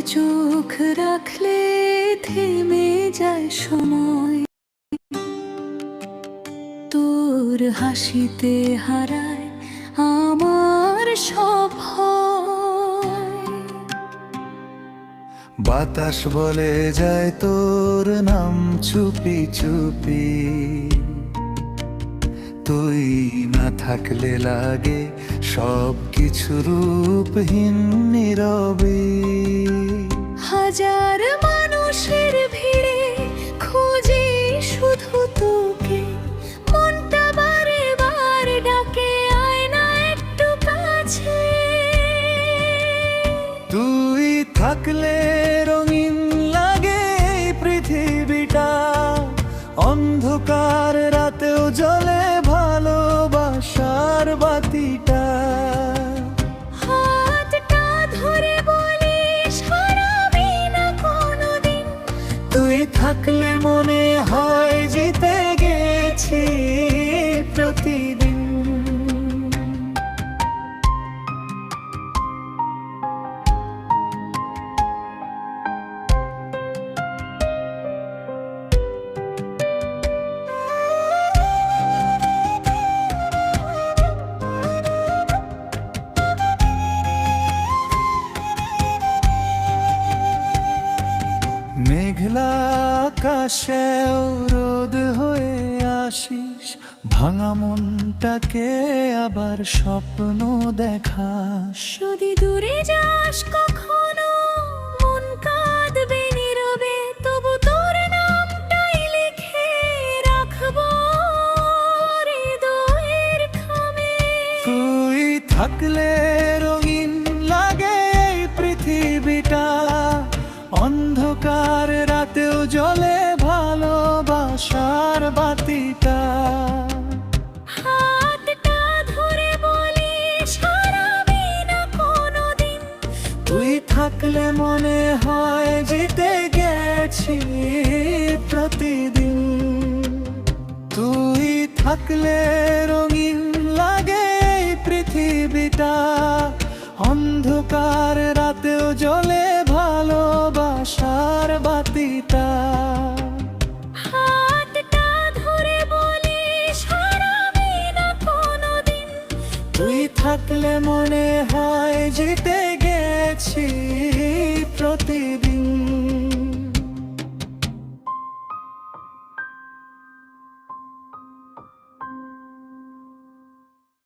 চোখ রাখলে থেমে যায় সময়, তোর হাসিতে হারায় আমার সব ভয়। বাতাস বলে যায় তোর নাম চুপি চুপি, তুই না থাকলে লাগে সব কিছু রূপহীন নীরবে। হাজার মানুষের ভিড়ে খুঁজি শুধু তোকে, মনটা বারে বার ডাকে আয় না একটু কাছে। তুই থাকলে রঙিন লাগে এই পৃথিবীটা, অন্ধকার রাতেও জ্বলে ভালোবাসার বাতিটা। হাতটা ধরে বলিস হারাবি না কোনোদিন, তুই থাকলে মনে হয় জিতে গেছি প্রতিদিন। মেঘলা আকাশেও রোদ হয়ে আসিস, ভাঙা মনটাকে আবার স্বপ্ন দেখাস। যদি দূরে যাস কখনো মন কাঁদবে নীরবে, তবু তোর নামটাই লিখে রাখবো হৃদয়ের খামে। তুই থাকলে রঙিন লাগে এই পৃথিবীটা, অন্ধকার রাতেও জ্বলে ভালোবাসার বাতিটা। হাতটা ধরে বলিস হারাবি না কোনোদিন, তুই থাকলে মনে হয় জিতে গেছি প্রতিদিন। তুই থাকলে রঙিন লাগে এই পৃথিবীটা, অন্ধকার রাতেও জ্বলে ভালোবাসার বাতিটা। হাতটা ধরে বলিস হারাবি না কোনোদিন, তুই থাকলে মনে হয় জিতে গেছি প্রতিদিন।